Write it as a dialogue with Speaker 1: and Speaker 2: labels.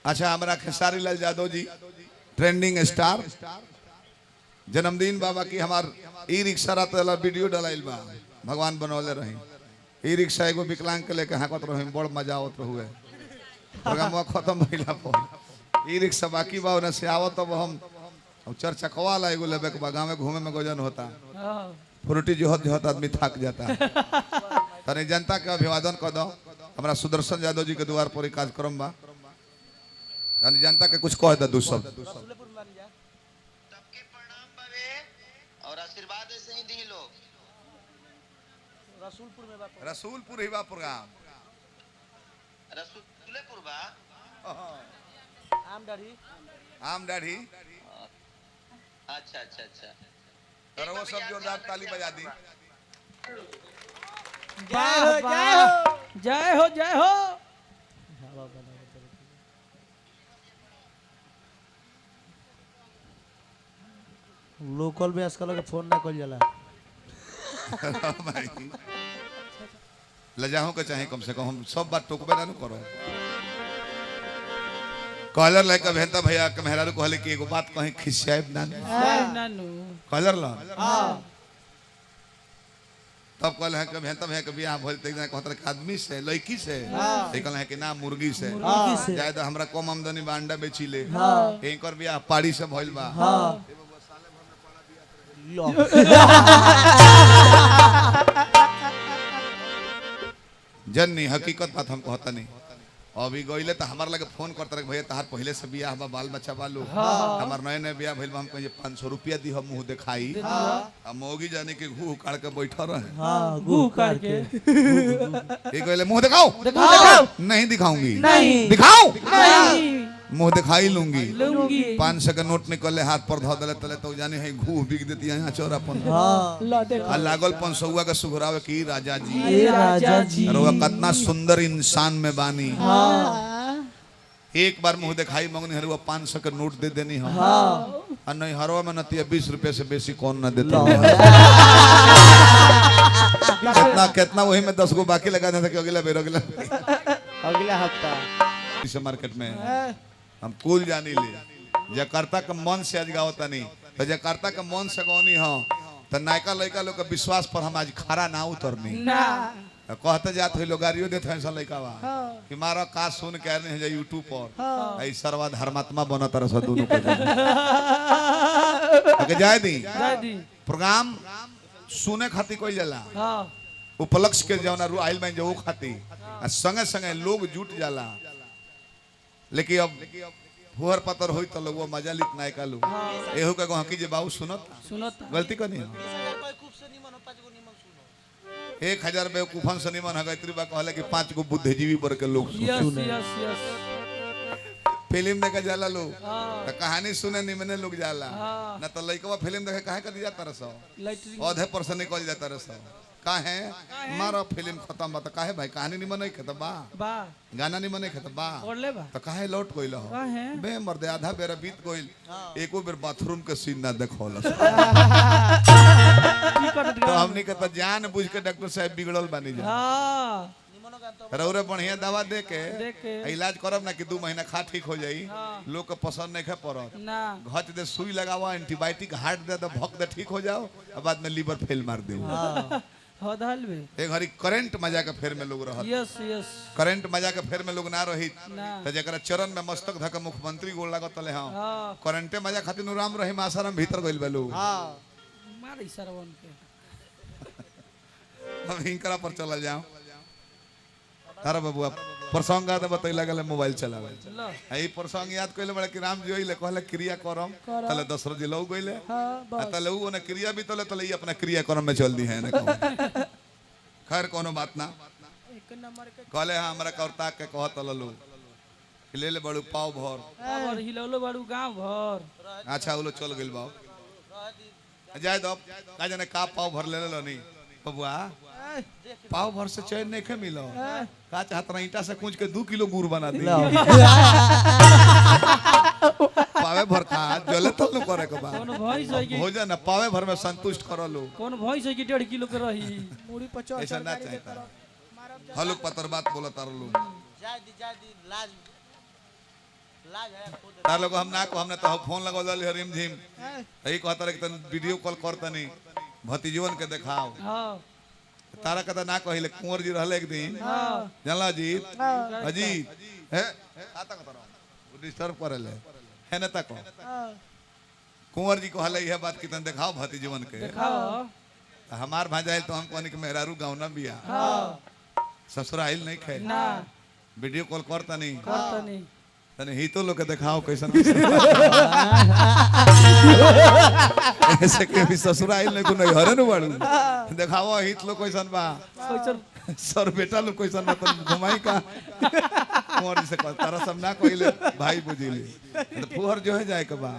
Speaker 1: अच्छा हमारा Khesari Lal Yadav ji trending star जन्मदिन बाबा की हमार ई रिक्शा रात वाला वीडियो डलाइल बा भगवान बनौले रही ई रिक्शा एगो विकलांग के लेके हाकत रही बड़ मजा आवत रहुए प्रोग्राम खत्म भइला पर ई रिक्शा बाकी बा ओने से आवत तब हम चार चकवा ला एगो लेबे के बा गांव में घूमे में गजन होता फ्रूटी जोहत जोहत आदमी थक जाता तने जनता के अभिवादन कर दो हमारा सुदर्शन यादव जी के द्वार पर कार्यक्रम बा जनता के कुछ कह दो सब
Speaker 2: सबके प्रणाम बाबे और आशीर्वाद ऐसे ही दी लोग
Speaker 1: रसूलपुर ही बा प्रोग्राम
Speaker 2: रसूलपुर बा
Speaker 1: आम दाढ़ी
Speaker 2: अच्छा अच्छा अच्छा
Speaker 1: करो वो सब जोरदार ताली बजा दी
Speaker 3: जय हो जय हो जय हो।
Speaker 4: लोकल में आजकल के फोन ना कल जाला
Speaker 1: भाई लजाहों के चाहे कम से कम हम सब बात टोकबे ना करो कॉलर लाइक भेंता भैया के मेहरारू कहले कि एगो बात कहीं खिसियाब ना
Speaker 3: नानू
Speaker 1: कॉलर ला तब कहले है कि भेंता भैया के बियाह भइल त कहत आदमी से लड़की से कहले है कि ना मुर्गी से जाय तो हमरा कम आमदनी बा अंडा बेची ले एकर बियाह पाड़ी से भइल बा जननी हकीकत बात हम कहता नहीं अभी गईले तो हमार लगे फोन करते रहे भैया तहार पहले से बियाह बा बाल बच्चा बालू हमार नए नए बियाह भइल बा हम कहे 500 रुपया दी हम मुंह दिखाई अब मोगी जाने के घू काट के बैठा रहे
Speaker 4: हां गु काट के
Speaker 1: ये कहले मुंह दिखाओ
Speaker 3: दिखाओ
Speaker 1: नहीं दिखाऊंगी
Speaker 3: नहीं
Speaker 1: दिखाओ
Speaker 3: नहीं
Speaker 1: मुंह दिखाई लूंगी
Speaker 3: लूंगी
Speaker 1: 500 का नोट निकले हाथ पर धो दले तले तो जाने है घू बिक देती है यहाँ चौरापन
Speaker 4: हां
Speaker 3: ला देखो
Speaker 1: लागल 500 का सुघरावे की राजा जी
Speaker 4: ए राजा जी
Speaker 1: रउआ कितना सुंदर इंसान में बानी एक बार मुंह दिखाई मंगनी हरुआ 500 का नोट दे देनी हम और नहीं हरवा में नतिया 20 रुपए से बेसी कौन न देता कितना कितना वही में 10 गो बाकी लगा देता कि अगला बेर
Speaker 4: अगला हफ्ता
Speaker 1: इस मार्केट में हम कुल जानी ले जकार्ता का मन से आज गावता नहीं तो जकार्ता का मन से गौनी हो तो नायका लड़का लोग का विश्वास पर हम आज खरा ना उतरनी
Speaker 3: ना
Speaker 1: कहते जात हो लोग गाड़ियों देते हैं लड़का बा कि मारा का सुन कह रहे हैं यूट्यूब पर ऐ सर्वा धर्मात्मा बना तरह से दोनों के जाए दी प्रोग्राम सुने खाती कोई जाला उपलक्ष्य के जौना आइल में जो खाती संगे संगे लोग जुट जाला लेकिन अब फुहर पतर होई तो लोग मजा लित नाय कालू एहू का गहकी जे बाबू सुनत गलती कनी 1000 बेवकूफन से निमन हगैत्री बा कहले कि 5 गो बुद्धिजीवी बर के लोग सुने फिल्म देखे जाला लोग तो कहानी सुने निमने लोग जाला ना तो लइकवा फिल्म देखे काहे कर जाता रसो आधे पर से निकल जाता रसो काहे मारो फिल्म खत्म बा तो काहे भाई कहानी निमन नहीं खत्म बा गाना निमन नहीं खत्म बा तो काहे लौट गइल हो बे मर्दे आधा बेरा बीत गइल एको बेर बाथरूम के सीन ना देखौल तो हमनी के तो जान बुझ के डॉक्टर साहब बिगड़ल बानी जा रौरे बढ़िया दवा दे के इलाज करब ना कि 2 महीना खा ठीक हो जाई लोग के पसंद नहीं खे पड़त घच दे सुई लगावा एंटीबायोटिक हार्ट दे तो भक दे ठीक हो जाओ और बाद में लीवर फेल मार दे एक घड़ी करंट मजा के फेर में लोग रहत करंट मजा के फेर में लोग ना रही तो जरा चरण में मस्तक धक मुख्यमंत्री गोल लागत तले हां करंटे मजा खातिर नु राम रहीम आसाराम भीतर गइल बा लोग
Speaker 3: मार सरवन के
Speaker 1: हम हिंकरा पर चल जाओ तारा बाबू आप प्रसंग गाते बतैला गले मोबाइल चलावे आई प्रसंग याद कइले बड़े कि राम जी ओइले कहले क्रिया करम तले दशरथ जी लौ गइले तले उ ने क्रिया भी तले तले अपना क्रिया कर्म में चल दी है ने खैर कोनो बात ना
Speaker 3: एक नंबर के
Speaker 1: कहले हां हमरा करता के कहत ललो ले ले बड़ू पाव भर
Speaker 3: और हिलौलो बड़ू गांव भर
Speaker 1: अच्छा उलो चल गइल बा जाय दो का जाने का पाव भर ले लो नहीं बबुआ पाव भर से चैन नहीं खे मिलो का चाहत रहा ईटा से कूच के 2 किलो गुड़ बना दी पावे भर खा जले तल न करे के बा
Speaker 3: कौन भैंस है कि
Speaker 1: भोजन न पावे भर में संतुष्ट कर लो
Speaker 3: कौन भैंस है कि 1.5 किलो के रही
Speaker 4: पूरी 50
Speaker 1: ऐसा ना चाहिए हलुक पतर बात बोला तार लो
Speaker 2: जाय दी लाज
Speaker 1: तार लोग हम ना को हमने तो फोन लगो हरिम झिम यही कहता रहे कि तन वीडियो कॉल करतनी भतीजवन के दिखाओ
Speaker 3: हां
Speaker 1: तारा कहता ना कहिले कुंवर जी रहले एक दिन
Speaker 3: हां
Speaker 1: जानला अजीत अजीत है आता कहता रहो डिस्टर्ब करले है ना तको कुंवर जी कहले यह बात कि तन दिखाओ भतीजवन के
Speaker 3: दिखाओ
Speaker 1: हमार भाजाइल तो हम कहनी कि मेहरारू गाँव ना बिया
Speaker 3: हां
Speaker 1: ससुराइल नहीं खे
Speaker 3: ना
Speaker 1: वीडियो कॉल करतनी
Speaker 3: करतनी
Speaker 1: तने ही तो लोग के दिखाओ कैसन ऐसे के भी ससुराइल नहीं को नहीं हरे न बाड़ू दिखाओ हित लोग कैसन बा
Speaker 3: कैसन
Speaker 1: सर बेटा लोग कैसन बा तो घुमाई का कुंवर जी से कह तारा सब ना कहिले भाई बुझिली तो फुहर जो है जाए के बा